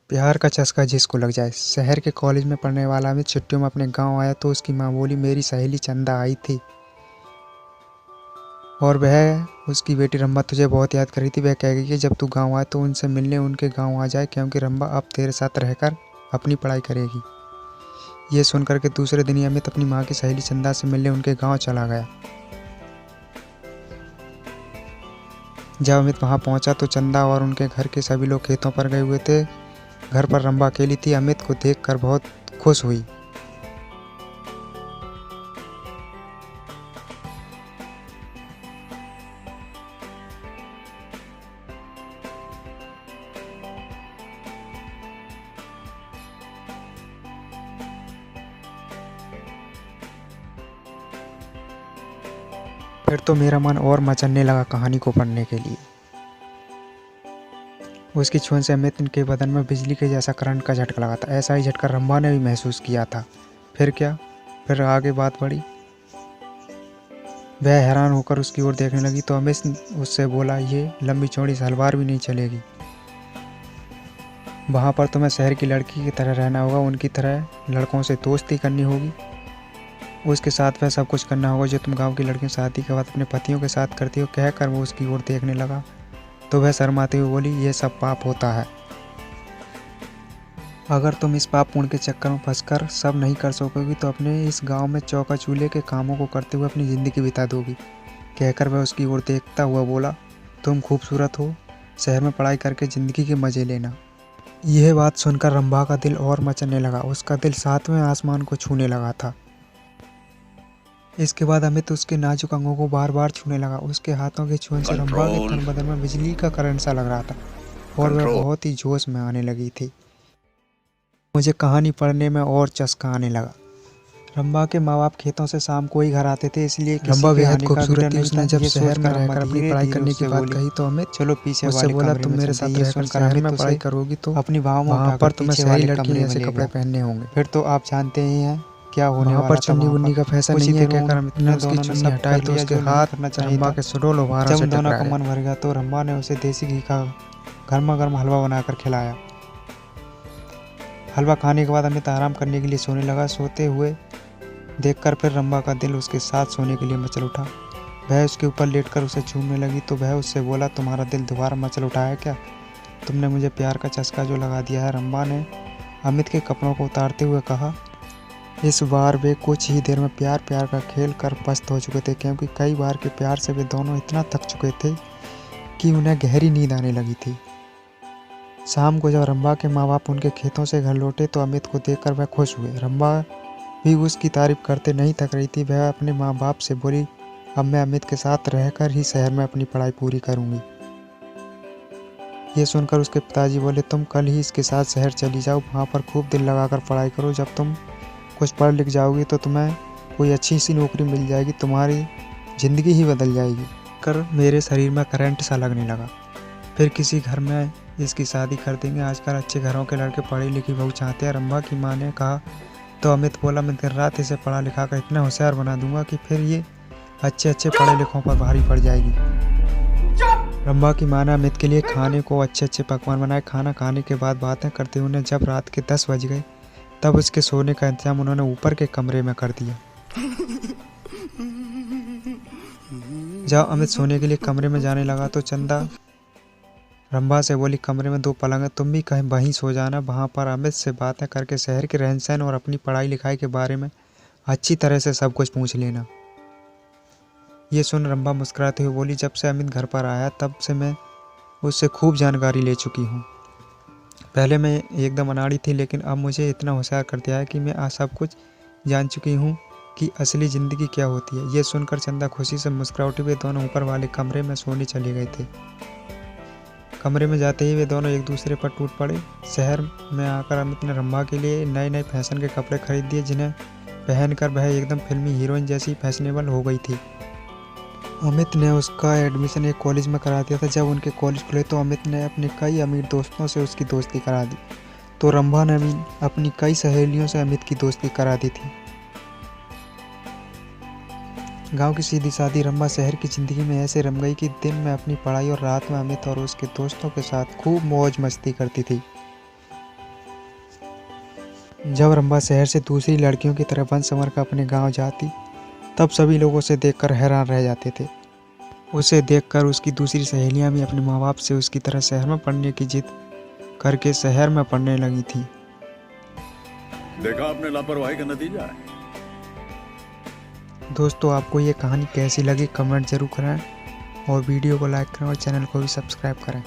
प्यार का चस्का जिसको लग जाए। शहर के कॉलेज में पढ़ने वाला अमित छुट्टियों में अपने गांव आया तो उसकी माँ बोली, मेरी सहेली चंदा आई थी और वह उसकी बेटी रंभा तुझे बहुत याद कर रही थी। वह कह गई कि जब तू गांव आए तो उनसे मिलने उनके गांव आ जाए, क्योंकि रंभा अब तेरे साथ रहकर अपनी पढ़ाई करेगी। ये सुनकर के दूसरे दिन ही अमित अपनी माँ की सहेली चंदा से मिलने उनके गाँव चला गया। जब अमित वहाँ पहुँचा तो चंदा और उनके घर के सभी लोग खेतों पर गए हुए थे। घर पर रंभा अकेली थी। अमित को देखकर बहुत खुश हुई। फिर तो मेरा मन और मचलने लगा कहानी को पढ़ने के लिए। उसकी छुअन से अमित के बदन में बिजली के जैसा करंट का झटका लगा था। ऐसा ही झटका रंभा ने भी महसूस किया था। फिर क्या, फिर आगे बात बढ़ी। वह हैरान होकर उसकी ओर देखने लगी तो अमित उससे बोला, ये लंबी चौड़ी सलवार भी नहीं चलेगी। वहाँ पर तुम्हें शहर की लड़की की तरह रहना होगा, उनकी तरह लड़कों से दोस्ती करनी होगी, उसके साथ वह सब कुछ करना होगा जो तुम गांव की लड़कियों शादी के बाद अपने पतियों के साथ करती हो। कहकर वो उसकी ओर देखने लगा तो वह शर्माते हुए बोली, यह सब पाप होता है। अगर तुम इस पाप पुण्य के चक्कर में फंसकर सब नहीं कर सकोगी तो अपने इस गांव में चौका चूल्हे के कामों को करते हुए अपनी ज़िंदगी बिता दोगी। कहकर वह उसकी ओर देखता हुआ बोला, तुम खूबसूरत हो, शहर में पढ़ाई करके ज़िंदगी के मज़े लेना। यह बात सुनकर रंभा का दिल और मचलने लगा। उसका दिल सातवें आसमान को छूने लगा था। इसके बाद अमित उसके नाजुक अंगों को बार बार छूने लगा। उसके हाथों की छुअन से रंभा के तन बदन में बिजली का करंट सा लग रहा था और वह बहुत ही जोश में आने लगी थी। मुझे कहानी पढ़ने में और चस्का आने लगा। रंभा के माँ बाप खेतों से शाम को ही घर आते थे, इसलिए रंभा बेहद खूबसूरत थी। उसने जब शहर में रहकर अपनी पढ़ाई करने की बात कही तो अमित चलो पीछे उससे बोला, तुम मेरे साथ रहकर शहर में पढ़ाई करोगी तो अपनी वहाँ पर तुम्हें शहरी लड़की जैसे कपड़े पहनने होंगे। फिर तो आप जानते ही हैं क्या होने वाला था। चुन्नी बुन्नी का फैशन नहीं है। कहकर अमित ने उसकी चुन्नी हटाई तो उसके हाथ रंभा के सुडोल उभारों से दोनों का मन भर गया तो रंभा ने उसे देसी घी का गर्मा गर्म हलवा बनाकर खिलाया। हलवा खाने के बाद अमित आराम करने के लिए सोने लगा। सोते हुए देखकर फिर रंभा का दिल उसके साथ सोने के लिए मचल उठा। वह उसके ऊपर लेटकर उसे चूमने लगी तो वह उससे बोला, तुम्हारा दिल दोबारा मचल उठा है क्या? तुमने मुझे प्यार का चस्का जो लगा दिया है। रंभा ने अमित के कपड़ों को उतारते हुए कहा। इस बार वे कुछ ही देर में प्यार का खेल कर पस्त हो चुके थे, क्योंकि कई बार के प्यार से वे दोनों इतना थक चुके थे कि उन्हें गहरी नींद आने लगी थी। शाम को जब रंभा के माँ बाप उनके खेतों से घर लौटे तो अमित को देखकर वह खुश हुए। रंभा भी उसकी तारीफ करते नहीं थक रही थी। वह अपने माँ बाप से बोली, अब मैं अमित के साथ रहकर ही शहर में अपनी पढ़ाई पूरी करूँगी। ये सुनकर उसके पिताजी बोले, तुम कल ही इसके साथ शहर चली जाओ, वहाँ पर खूब दिल लगाकर पढ़ाई करो। जब तुम कुछ पढ़ लिख जाओगी तो तुम्हें कोई अच्छी सी नौकरी मिल जाएगी, तुम्हारी ज़िंदगी ही बदल जाएगी। कर मेरे शरीर में करंट सा लगने लगा। फिर किसी घर में इसकी शादी कर देंगे। आजकल अच्छे घरों के लड़के पढ़ी लिखी बहू चाहते हैं। रंभा की माँ ने कहा तो अमित बोला, मैं दिन रात इसे पढ़ा लिखा कर इतना होशियार बना दूंगा कि फिर ये अच्छे पढ़े लिखों पर भारी पड़ जाएगी। रंभा की माँ ने अमित के लिए खाने को अच्छे पकवान बनाए। खाना खाने के बाद बातें करते हुए जब रात के 10 बज गए तब उसके सोने का इंतजाम उन्होंने ऊपर के कमरे में कर दिया। जब अमित सोने के लिए कमरे में जाने लगा तो चंदा रंभा से बोली, कमरे में 2 पलंग है, तुम भी कहीं वहीं सो जाना। वहाँ पर अमित से बातें करके शहर के रहन सहन और अपनी पढ़ाई लिखाई के बारे में अच्छी तरह से सब कुछ पूछ लेना। ये सुन रंभा मुस्कुराते हुए बोली, जब से अमित घर पर आया तब से मैं उससे खूब जानकारी ले चुकी हूँ। पहले मैं एकदम अनाड़ी थी, लेकिन अब मुझे इतना होशियार कर दिया है कि मैं सब कुछ जान चुकी हूँ कि असली ज़िंदगी क्या होती है। ये सुनकर चंदा खुशी से मुस्कुरा उठी। वे दोनों ऊपर वाले कमरे में सोने चले गए थे। कमरे में जाते ही वे दोनों एक दूसरे पर टूट पड़े। शहर में आकर अमित ने रंभा के लिए नए फैशन के कपड़े खरीद दिए, जिन्हें पहनकर वह एकदम फिल्मी हीरोइन जैसी फैशनेबल हो गई थी। अमित ने उसका एडमिशन एक कॉलेज में करा दिया था। जब उनके कॉलेज खुले तो अमित ने अपने कई अमीर दोस्तों से उसकी दोस्ती करा दी, तो रंभा ने भी अपनी कई सहेलियों से अमित की दोस्ती करा दी थी। गांव की सीधी सादी रंभा शहर की ज़िंदगी में ऐसे रम गई कि दिन में अपनी पढ़ाई और रात में अमित और उसके दोस्तों के साथ खूब मौज मस्ती करती थी। जब रंभा शहर से दूसरी लड़कियों की तरह वन संवर कर अपने गांव जाती, तब सभी लोग उसे देखकर हैरान रह जाते थे। उसे देखकर उसकी दूसरी सहेलियां भी अपने माँ बाप से उसकी तरह शहर में पढ़ने की जिद करके शहर में पढ़ने लगी थी। देखा आपने लापरवाही का नतीजा है। दोस्तों, आपको ये कहानी कैसी लगी कमेंट जरूर करें और वीडियो को लाइक करें और चैनल को भी सब्सक्राइब करें।